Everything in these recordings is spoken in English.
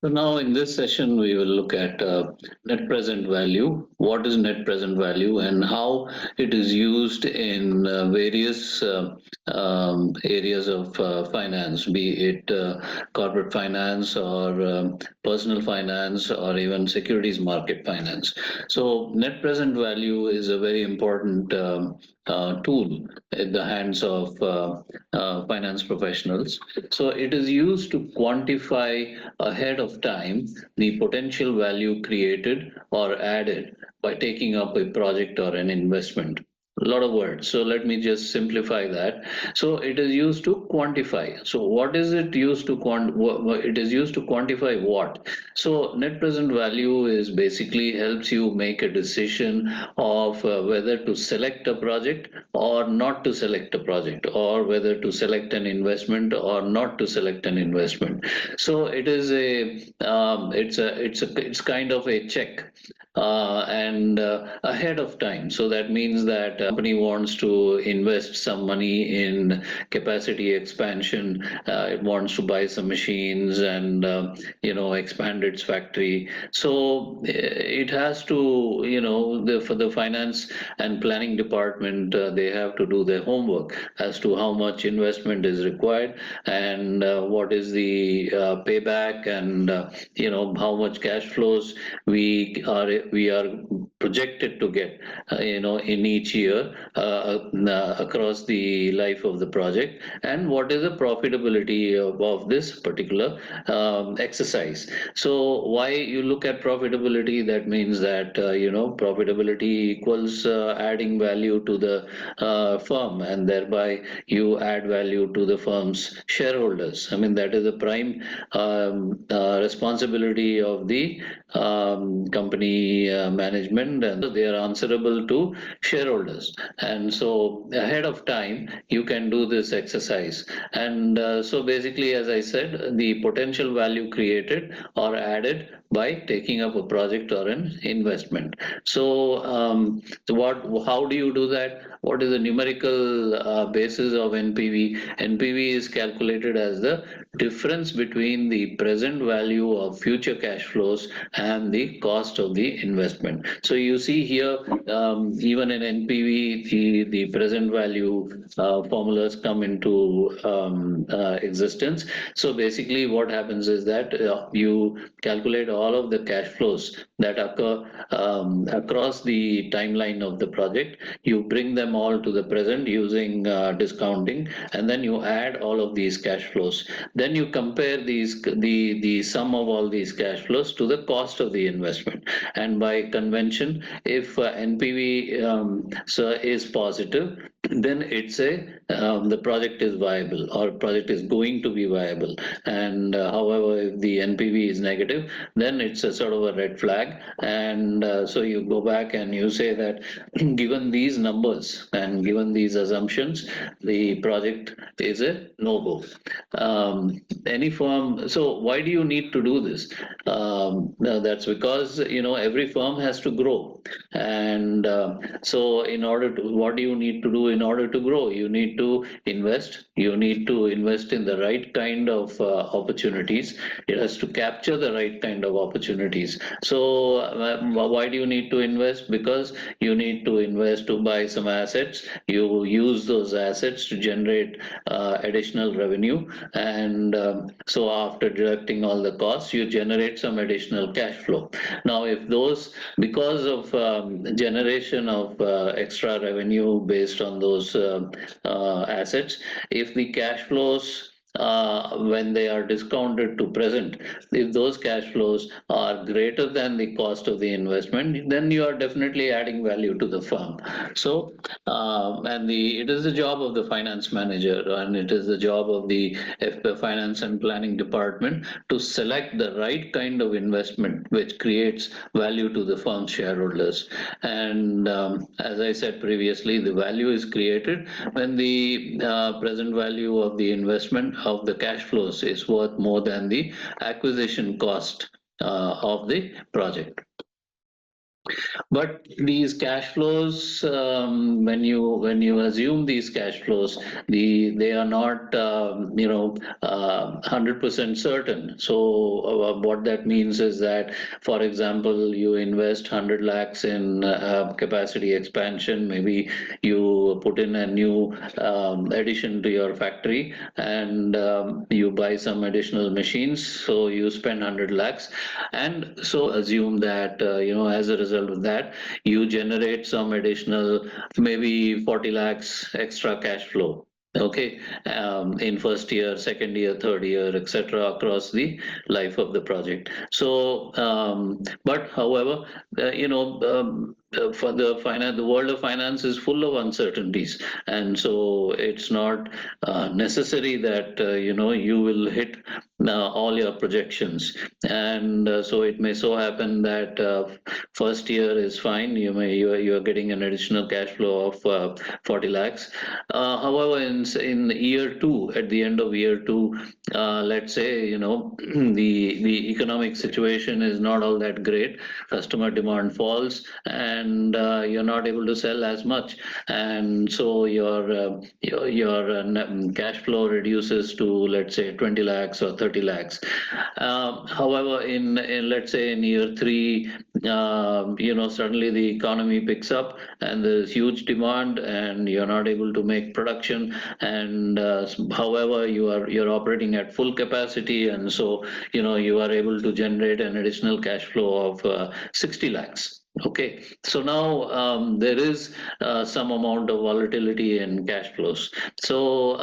So now in this session, we will look at net present value. What is net present value and how it is used in various areas of finance, be it corporate finance or personal finance or even securities market finance. So net present value is a very important tool in the hands of finance professionals. So it is used to quantify ahead of time the potential value created or added by taking up a project or an investment. A lot of words, so let me just simplify that. So it is used to quantify. So what is it used to it is used to quantify what? So net present value is basically helps you make a decision of whether to select a project or not to select a project, or whether to select an investment or not to select an investment. So it is it's kind of a check and ahead of time. So that means that a company wants to invest some money in capacity expansion. It wants to buy some machines and expand its factory. So it has to, for the finance and planning department, they have to do their homework as to how much investment is required and what is the payback and how much cash flows we are projected to get in each year across the life of the project, and what is the profitability of this particular exercise. So why you look at profitability? That means that profitability equals adding value to the firm, and thereby you add value to the firm's shareholders. I mean, that is the prime responsibility of the company management, and they are answerable to shareholders. And so ahead of time you can do this exercise, and so basically, as I said, the potential value created or added by taking up a project or an investment. So how do you do that? What is the numerical basis of NPV? NPV is calculated as the difference between the present value of future cash flows and the cost of the investment. So you see here, even in NPV, the present value formulas come into existence. So basically what happens is that you calculate all of the cash flows that occur across the timeline of the project. You bring them all to the present using discounting, and then you add all of these cash flows. Then you compare the sum of all these cash flows to the cost of the investment. And by convention, if NPV is positive, then it's the project is viable, or project is going to be viable. And however, if the NPV is negative, then it's a sort of a red flag. And so you go back and you say that given these numbers and given these assumptions, the project is a no-go. Any firm, so why do you need to do this? That's because every firm has to grow, and so in order to, what do you need to do in order to grow? You need to invest. You need to invest in the right kind of opportunities. It has to capture the right kind of opportunities. So why do you need to invest? Because you need to invest to buy some assets. You use those assets to generate additional revenue, and so after deducting all the costs, you generate some additional cash flow. Now, if those, because of generation of extra revenue based on those assets, if the cash flows when they are discounted to present, if those cash flows are greater than the cost of the investment, then you are definitely adding value to the firm. So it is the job of the finance manager, and it is the job of the finance and planning department to select the right kind of investment which creates value to the firm's shareholders. And as I said previously, the value is created when the present value of the investment of the cash flows is worth more than the acquisition cost of the project. But these cash flows, when you assume these cash flows, they are not 100% certain. So what that means is that, for example, you invest 100 lakhs in capacity expansion. Maybe you put in a new addition to your factory, and you buy some additional machines. So you spend 100 lakhs, and so assume that as a result of that, you generate some additional maybe 40 lakhs extra cash flow. Okay, in first year, second year, third year, etc., across the life of the project. So, but however, for the world of finance is full of uncertainties, and so it's not necessary that you will hit all your projections. And so it may so happen that first year is fine. You are getting an additional cash flow of 40 lakhs. However, in year two, at the end of year two, let's say the economic situation is not all that great. Customer demand falls, and you're not able to sell as much, and so your cash flow reduces to, let's say, 20 lakhs or 30 lakhs. However, in let's say in year three, suddenly the economy picks up and there's huge demand, and you're not able to make production, and however you're operating at full capacity, and so you are able to generate an additional cash flow of 60 lakhs. Okay, so now there is some amount of volatility in cash flows. So,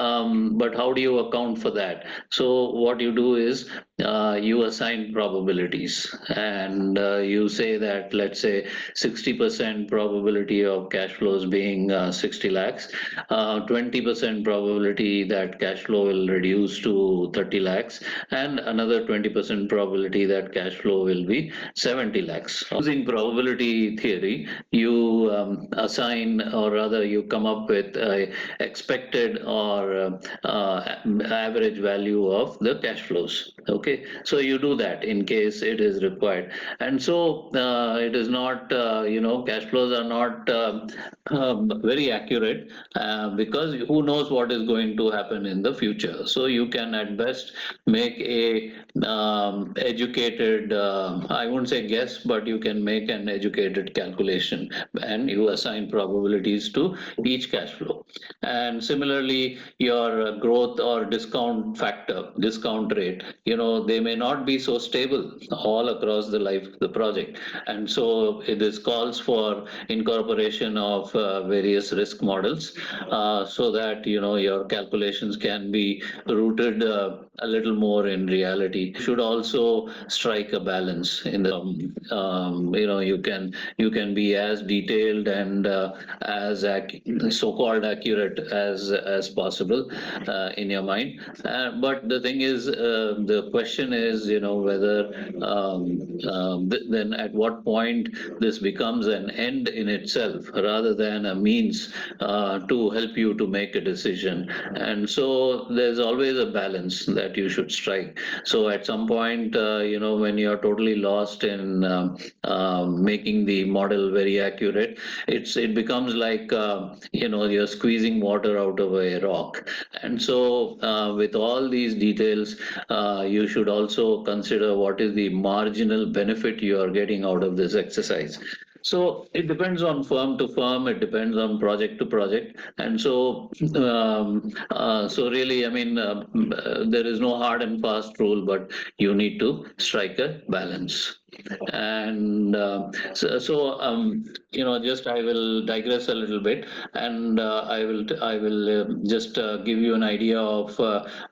but how do you account for that? So what you do is you assign probabilities, and you say that, let's say, 60% probability of cash flows being 60 lakhs, 20% probability that cash flow will reduce to 30 lakhs, and another 20% probability that cash flow will be 70 lakhs. Using probability theory, you assign, or rather you come up with a expected or average value of the cash flows. Okay, so you do that in case it is required. And so it is not, cash flows are not very accurate, because who knows what is going to happen in the future. So you can at best make a educated, I won't say guess, but you can make an educated calculation, and you assign probabilities to each cash flow. And similarly, your growth or discount rate, they may not be so stable all across the life of the project. And so this calls for incorporation of various risk models, so that your calculations can be rooted a little more in reality. You should also strike a balance in the you can be as detailed and as so-called accurate as possible in your mind. But the thing is, the question is, whether then at what point this becomes an end in itself rather than a means to help you to make a decision. And so there's always a balance that you should strike. So at some point, when you're totally lost in making the model very accurate, it becomes like you're squeezing water out of a rock. And so with all these details, you should also consider what is the marginal benefit you are getting out of this exercise. So it depends on firm to firm, it depends on project to project. And so so really, I mean, there is no hard and fast rule, but you need to strike a balance. And just I will digress a little bit, and I will just give you an idea of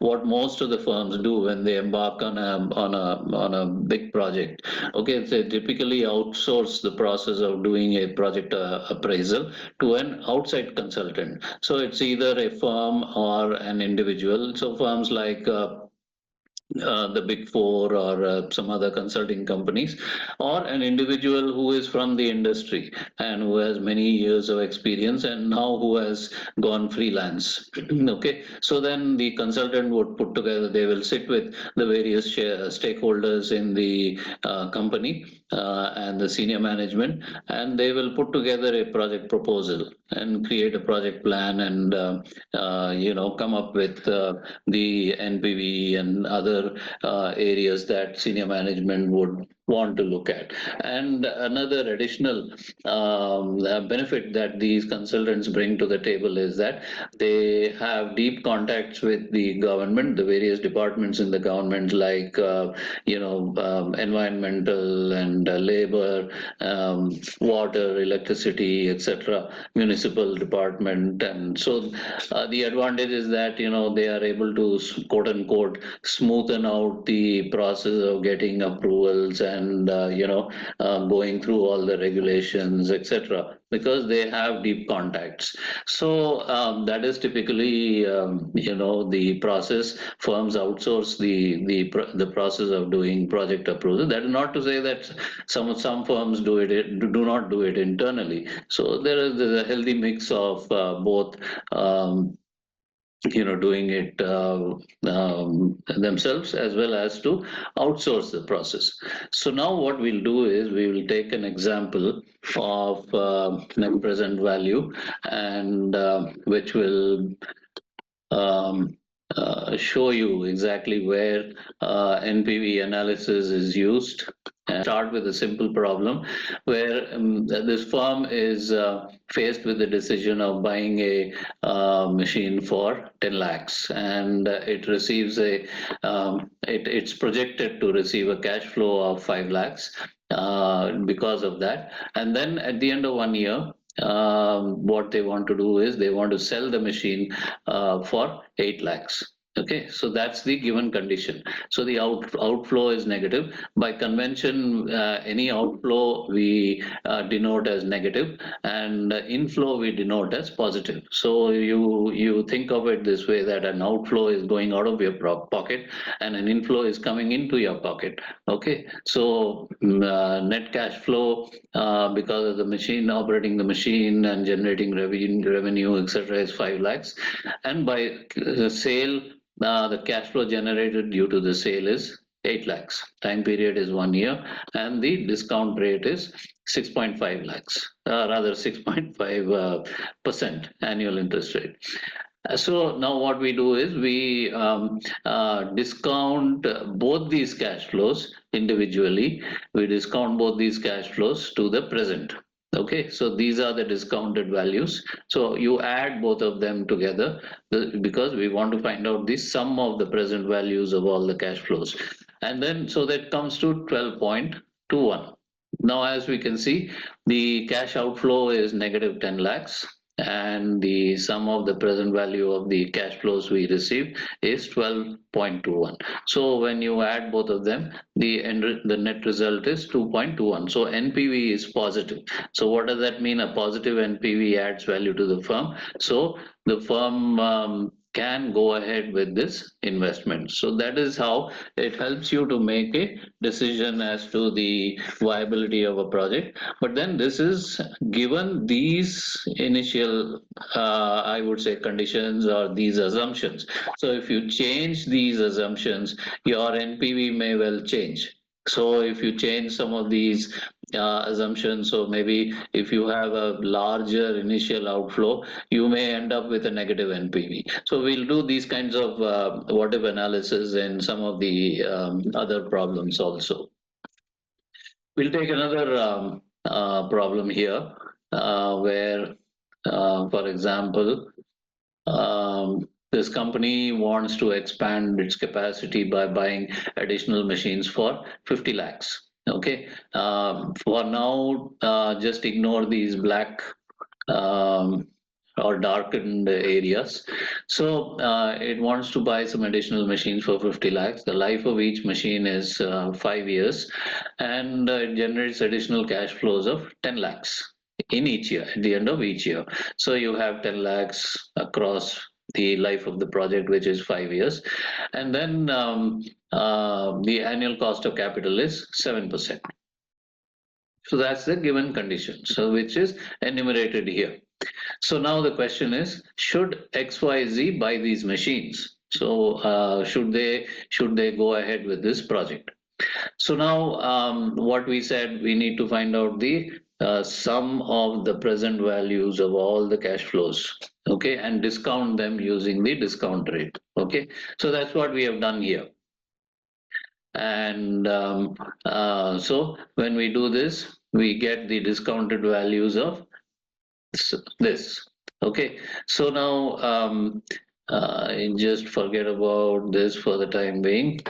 what most of the firms do when they embark on a big project. Okay, they typically outsource the process of doing a project appraisal to an outside consultant. So it's either a firm or an individual. So firms like the big four or some other consulting companies, or an individual who is from the industry and who has many years of experience and now who has gone freelance. Okay, so then the consultant would put together, they will sit with the various stakeholders in the company and the senior management, and they will put together a project proposal and create a project plan and come up with the NPV and other areas that senior management would want to look at. And another additional benefit that these consultants bring to the table is that they have deep contacts with the government, the various departments in the government, like environmental and labor, water, electricity, etc., municipal department. And so the advantage is that they are able to, quote unquote, smoothen out the process of getting approvals and going through all the regulations, etc., because they have deep contacts. So that is typically the process. Firms outsource the process of doing project approval. That is not to say that some firms do not do it internally. So there's a healthy mix of both. Doing it themselves as well as to outsource the process. So now what we'll do is we will take an example of net present value, and which will show you exactly where NPV analysis is used. And start with a simple problem where this firm is faced with the decision of buying a machine for 10 lakhs, and it receives it's projected to receive a cash flow of 5 lakhs because of that. And then at the end of 1 year, what they want to do is they want to sell the machine for 8 lakhs. Okay, so that's the given condition. So the outflow is negative. By convention, any outflow we denote as negative, and inflow we denote as positive. So you think of it this way, that an outflow is going out of your pocket and an inflow is coming into your pocket. Okay, so net cash flow because of the machine, operating the machine and generating revenue, etc., is 5 lakhs. And by the sale, the cash flow generated due to the sale is 8 lakhs. Time period is 1 year, and the discount rate is 6.5 lakhs, rather 6.5% annual interest rate. So now what we do is we discount both these cash flows individually. We discount both these cash flows to the present. Okay, so these are the discounted values. So you add both of them together because we want to find out the sum of the present values of all the cash flows. And then, so that comes to 12.21. Now, as we can see, the cash outflow is negative 10 lakhs, and the sum of the present value of the cash flows we receive is 12.21. So when you add both of them, the net result is 2.21. So NPV is positive. So what does that mean? A positive NPV adds value to the firm. So the firm can go ahead with this investment. So that is how it helps you to make a decision as to the viability of a project. But then this is given these initial, I would say, conditions or these assumptions. So if you change these assumptions, your NPV may well change. So if you change some of these assumptions, so maybe if you have a larger initial outflow, you may end up with a negative NPV. So we'll do these kinds of what if analysis in some of the other problems also. We'll take another problem here where, for example, this company wants to expand its capacity by buying additional machines for 50 lakhs. Okay, for now, just ignore these black or darkened areas. So it wants to buy some additional machines for 50 lakhs. The life of each machine is 5 years, and it generates additional cash flows of 10 lakhs in each year, at the end of each year. So you have 10 lakhs across the life of the project, which is 5 years. And then the annual cost of capital is 7%. So that's the given condition, so which is enumerated here. So now the question is, should XYZ buy these machines? So should they go ahead with this project? So now what we said, we need to find out the sum of the present values of all the cash flows, okay, and discount them using the discount rate, okay. So that's what we have done here. And so when we do this, we get the discounted values of this, okay. So now just forget about this for the time being.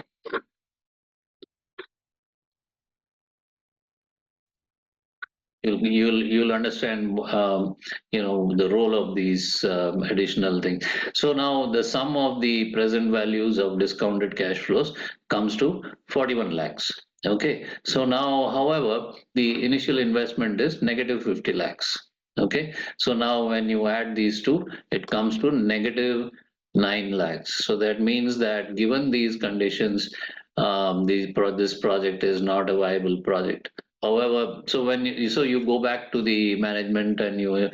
You'll understand the role of these additional things. So now the sum of the present values of discounted cash flows comes to 41 lakhs. Okay, so now however the initial investment is negative 50 lakhs. Okay, so now when you add these two, it comes to negative 9 lakhs. So that means that given these conditions, this project is not a viable project. However, so when you go back to the management and you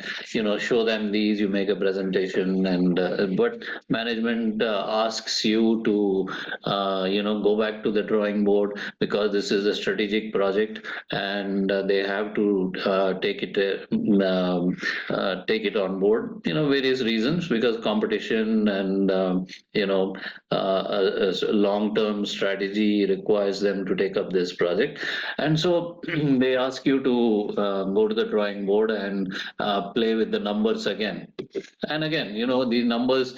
show them these, you make a presentation, and but management asks you to go back to the drawing board, because this is a strategic project and they have to take it on board. Various reasons, because competition and a long-term strategy requires them to take up this project, and so they ask you to go to the drawing board and play with the numbers again and again. These numbers,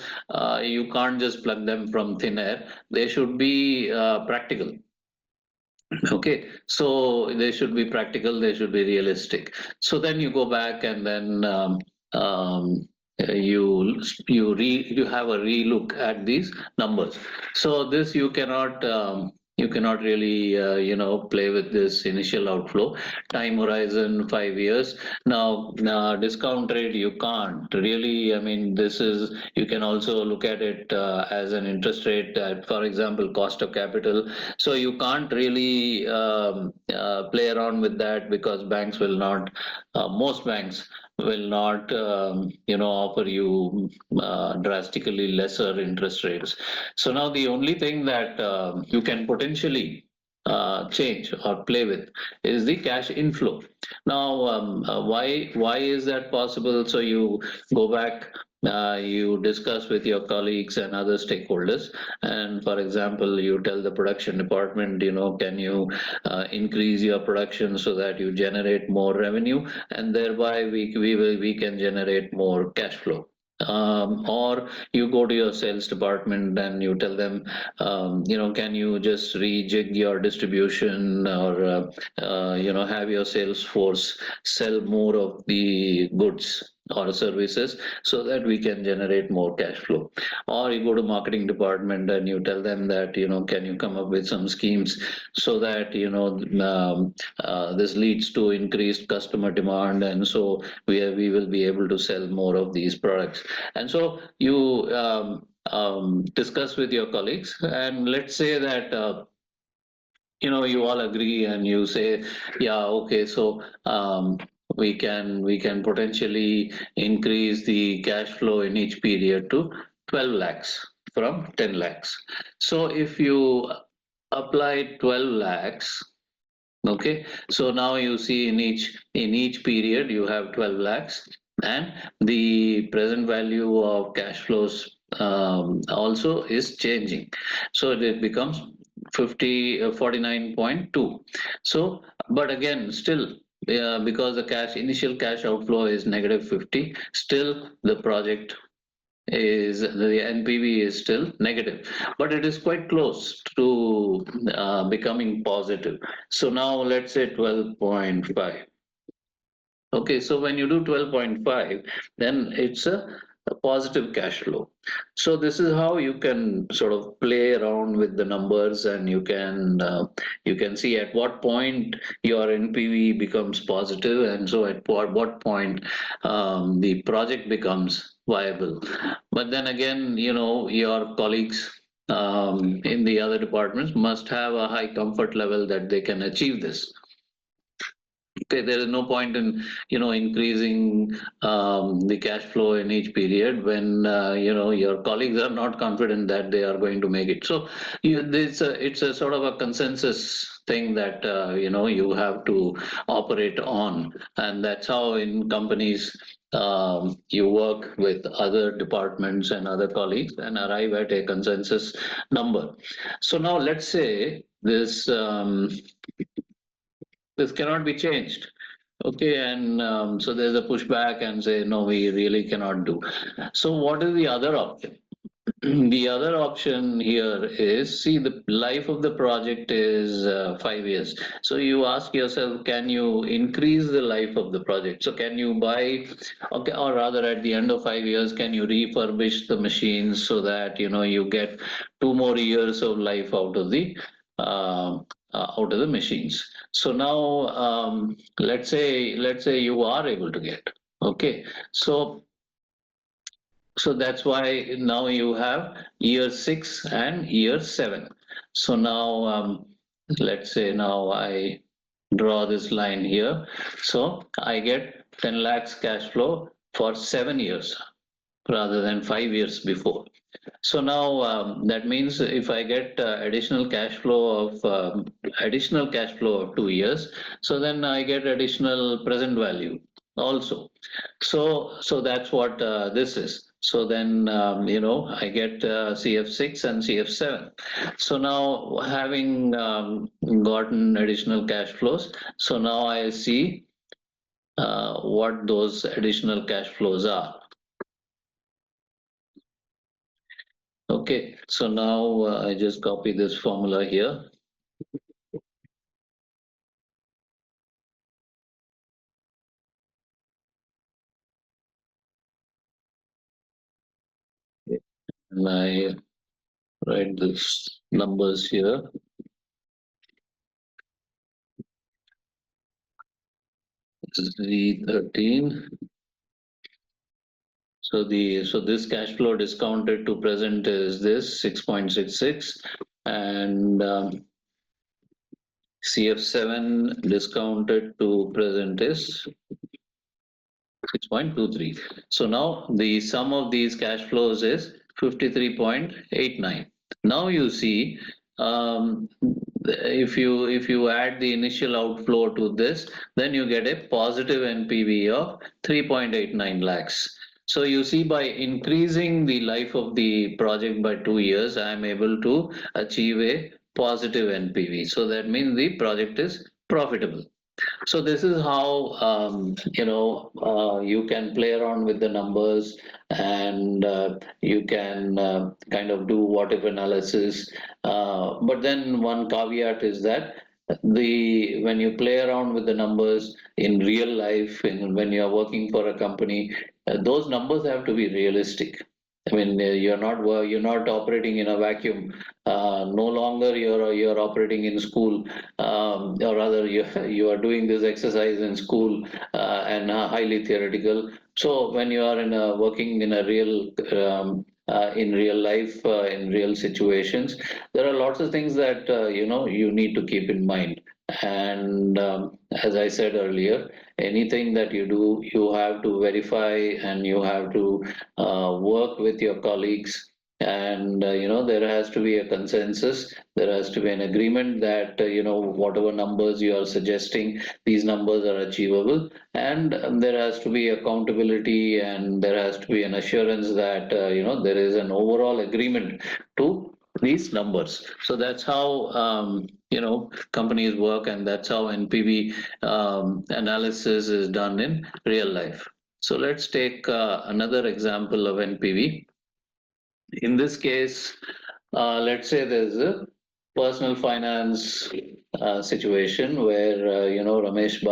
you can't just plug them from thin air. They should be practical. Okay, so they should be practical, they should be realistic. So then you go back and then you have a relook at these numbers. So this you cannot really play with this initial outflow. Time horizon 5 years. Now discount rate, you can't really, I mean, this is, you can also look at it as an interest rate, for example, cost of capital. So you can't really play around with that, because banks will not, most banks will not offer you drastically lesser interest rates. So now the only thing that you can potentially change or play with is the cash inflow. Now why is that possible? So you go back, you discuss with your colleagues and other stakeholders, and for example, you tell the production department, can you increase your production so that you generate more revenue, and thereby we can generate more cash flow. Or you go to your sales department and you tell them, can you just rejig your distribution, or have your sales force sell more of the goods or services so that we can generate more cash flow. Or you go to marketing department and you tell them that, can you come up with some schemes so that this leads to increased customer demand, and so we will be able to sell more of these products. And so you discuss with your colleagues, and let's say that you all agree and you say, yeah, okay, so we can potentially increase the cash flow in each period to 12 lakhs from 10 lakhs. So if you apply 12 lakhs, okay, so now you see in each period you have 12 lakhs, and the present value of cash flows also is changing, so it becomes 49.2. So but again, still, because the initial cash outflow is negative 50, still the project is, the NPV is still negative, but it is quite close to becoming positive. So now let's say 12.5. Okay, so when you do 12.5, then it's a a positive cash flow. So this is how you can sort of play around with the numbers, and you can see at what point your NPV becomes positive, and so at what point the project becomes viable. But then again, your colleagues in the other departments must have a high comfort level that they can achieve this. Okay, there is no point in increasing the cash flow in each period when your colleagues are not confident that they are going to make it. So it's a sort of a consensus thing that you have to operate on, and that's how in companies you work with other departments and other colleagues and arrive at a consensus number. So now let's say this cannot be changed. Okay, and so there's a pushback and say, no, we really cannot do. So what is the other option? The other option here is, see, the life of the project is 5 years. So you ask yourself, can you increase the life of the project? So can you buy, okay, or rather at the end of 5 years, can you refurbish the machines so that you get 2 more years of life uh, out of the machines? So now let's say you are able to get, okay, so that's why now you have year 6 and year 7. So now let's say now I draw this line here. So I get 10 lakhs cash flow for 7 years rather than 5 years before. So now that means if I get additional cash flow of 2 years, so then I get additional present value also. So that's what this is. So then I get CF6 and CF7. So now having gotten additional cash flows, so now I see what those additional cash flows are. Okay, so now I just copy this formula here. And I write these numbers here. 313. So this cash flow discounted to present is this 6.66, and CF7 discounted to present is 6.23. So now the sum of these cash flows is 53.89. Now you see, if you add the initial outflow to this, then you get a positive NPV of 3.89 lakhs. So you see, by increasing the life of the project by 2 years, I am able to achieve a positive NPV. So that means the project is profitable. So this is how you can play around with the numbers, and you can kind of do what if analysis. But then one caveat is that when you play around with the numbers in real life, and when you are working for a company, those numbers have to be realistic. I mean, you're not operating in a vacuum. No longer you're operating in school, or rather you are doing this exercise in school, and highly theoretical. So when you are working in a real in real life, in real situations, there are lots of things that you need to keep in mind. And as I said earlier, anything that you do, you have to verify, and you have to work with your colleagues, and there has to be a consensus, there has to be an agreement that whatever numbers you are suggesting, these numbers are achievable, and there has to be accountability, and there has to be an assurance that there is an overall agreement to these numbers. So that's how companies work, and that's how NPV analysis is done in real life. So let's take another example of NPV. In this case, let's say there's a personal finance situation where Ramesh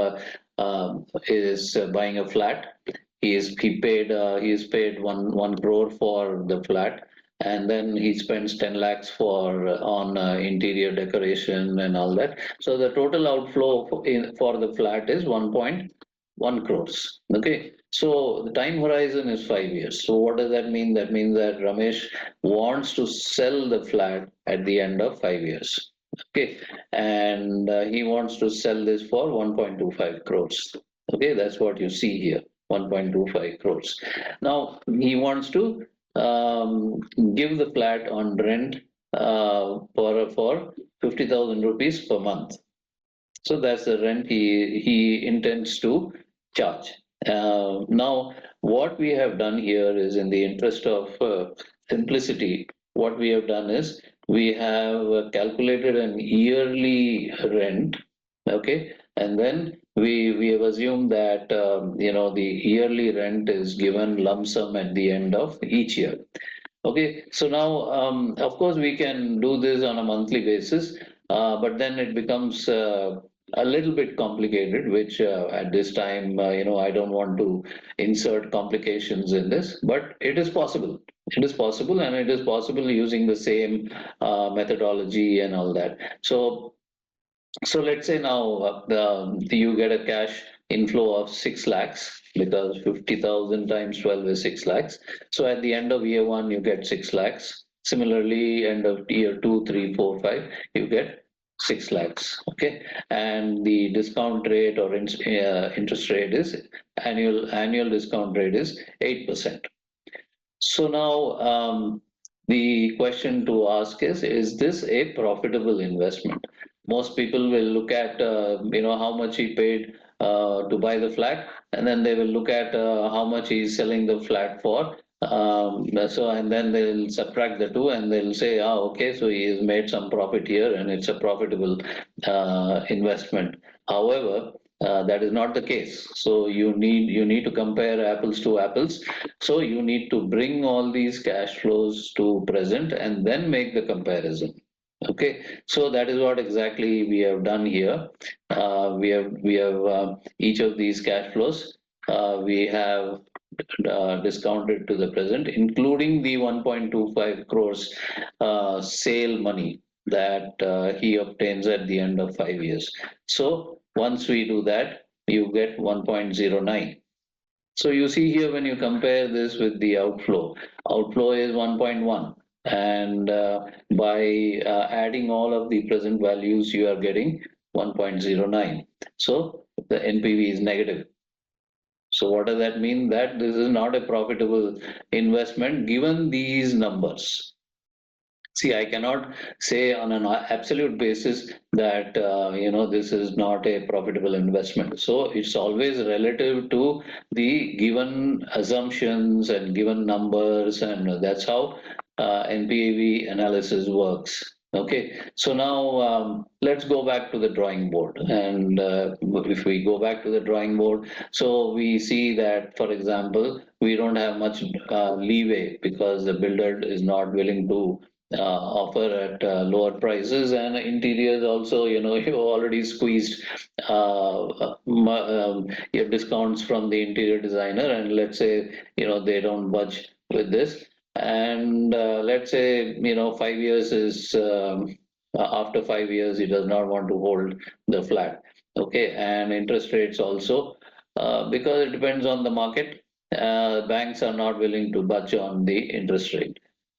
is buying a flat He paid one crore for the flat, and then he spends 10 lakhs on interior decoration and all that. So the total outflow for the flat is 1.1 crores. Okay, so the time horizon is 5 years. So what does that mean? That means that Ramesh wants to sell the flat at the end of 5 years. Okay, and he wants to sell this for 1.25 crores. Okay, that's what you see here, 1.25 crores. Now he wants to give the flat on rent for 50,000 rupees per month. So that's the rent he intends to charge. Now, what we have done here is, in the interest of simplicity, what we have done is we have calculated an yearly rent, okay, and then we have assumed that the yearly rent is given lump sum at the end of each year. Okay, so now, of course, we can do this on a monthly basis, but then it becomes a little bit complicated, which at this time, I don't want to insert complications in this, but it is possible. It is possible, and it is possible using the same methodology and all that. So let's say now you get a cash inflow of 6 lakhs, because 50,000 times 12 is 6 lakhs. So at the end of year one, you get 6 lakhs. Similarly, end of year 2, 3, 4, 5, you get 6 lakhs. Okay, and the discount rate or interest rate is annual discount rate is 8%. So now the question to ask is this a profitable investment? Most people will look at how much he paid to buy the flat, and then they will look at how much he's selling the flat for. And then they'll subtract the two, and they'll say, okay, so he has made some profit here, and it's a profitable investment. However, that is not the case. So you need to compare apples to apples. So you need to bring all these cash flows to present and then make the comparison. Okay, so that is what exactly we have done here. We have each of these cash flows. We have discounted to the present, including the 1.25 crores sale money that he obtains at the end of 5 years. So once we do that, you get 1.09. So you see here, when you compare this with the outflow is 1.1. And by adding all of the present values, you are getting 1.09. So the NPV is negative. So what does that mean? That this is not a profitable investment given these numbers. See, I cannot say on an absolute basis that this is not a profitable investment. So it's always relative to the given assumptions and given numbers, and that's how NPV analysis works. Okay, so now let's go back to the drawing board. And if we go back to the drawing board, so we see that, for example, we don't have much leeway because the builder is not willing to offer at lower prices, and interiors also, you already squeezed your discounts from the interior designer, and let's say they don't budge with this, and let's say 5 years is after 5 years he does not want to hold the flat. Okay, and interest rates also, because it depends on the market, banks are not willing to budge on the interest rate.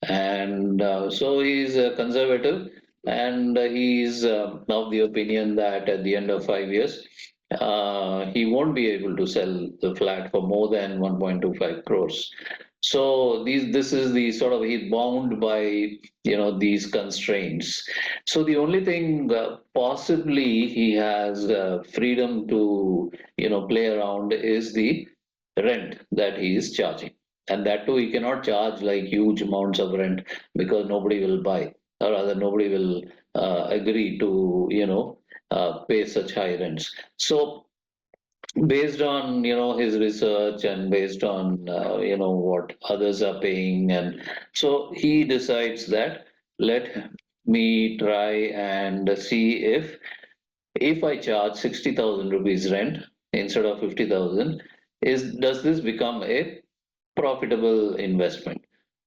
And so he's conservative, and he's of the opinion that at the end of 5 years, he won't be able to sell the flat for more than 1.25 crores. So this is the sort of, he's bound by these constraints. So the only thing possibly he has freedom to play around is the rent that he is charging. And that too, he cannot charge like huge amounts of rent, because nobody will buy, or rather nobody will agree to pay such high rents. So based on his research, and based on what others are paying, and so he decides that, let me try and see if I charge 60,000 rupees rent instead of 50,000, does this become a profitable investment?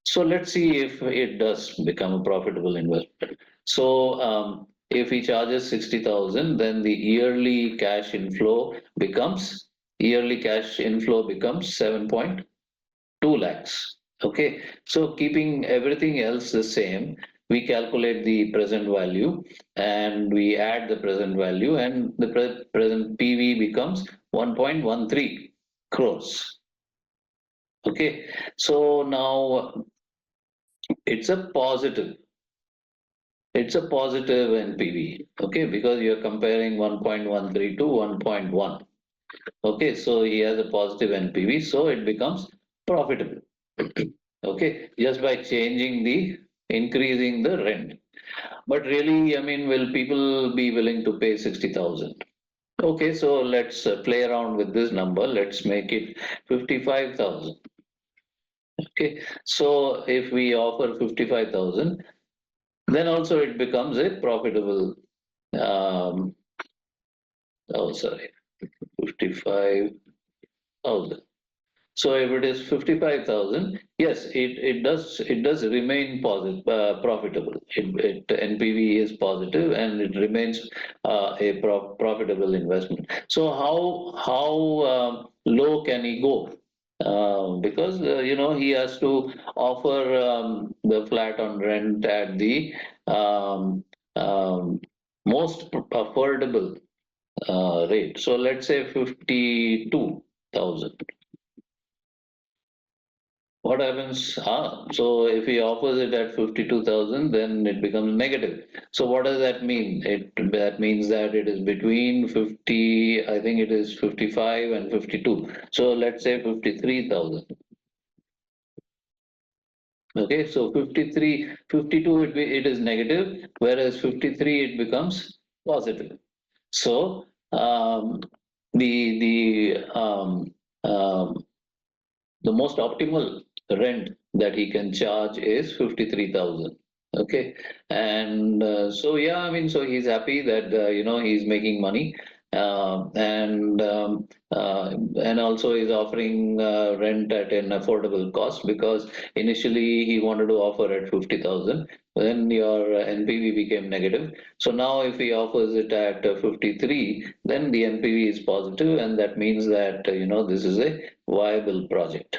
So let's see if it does become a profitable investment. So if he charges 60,000, then the yearly cash inflow becomes 7.2 lakhs. Okay, so keeping everything else the same, we calculate the present value and we add the present value, and the present PV becomes 1.13 crores. Okay, so now it's a positive. It's a positive NPV, okay, because you're comparing 1.13 to 1.1. Okay, so he has a positive NPV, so it becomes profitable. Okay, just by increasing the rent. But really, I mean, will people be willing to pay 60,000? Okay, so let's play around with this number. Let's make it 55,000. Okay, so if we offer 55,000, then also it becomes a profitable. Um, oh, sorry, 55,000. So if it is 55,000, yes, it does remain positive, profitable. NPV is positive and it remains a profitable investment. So how low can he go? Because he has to offer the flat on rent at the um, um, most affordable rate. So let's say 52,000. What happens? So if he offers it at 52,000, then it becomes negative. So what does that mean? That means that it is between 50, I think it is 55 and 52. So let's say 53,000. Okay, so 52 it is negative, whereas 53 it becomes positive. So the the most optimal rent that he can charge is 53,000. Okay, and so yeah, I mean, so he's happy that he's making money, and also he's offering rent at an affordable cost, because initially he wanted to offer at 50,000. Then your NPV became negative. So now if he offers it at 53, then the NPV is positive, and that means that this is a viable project.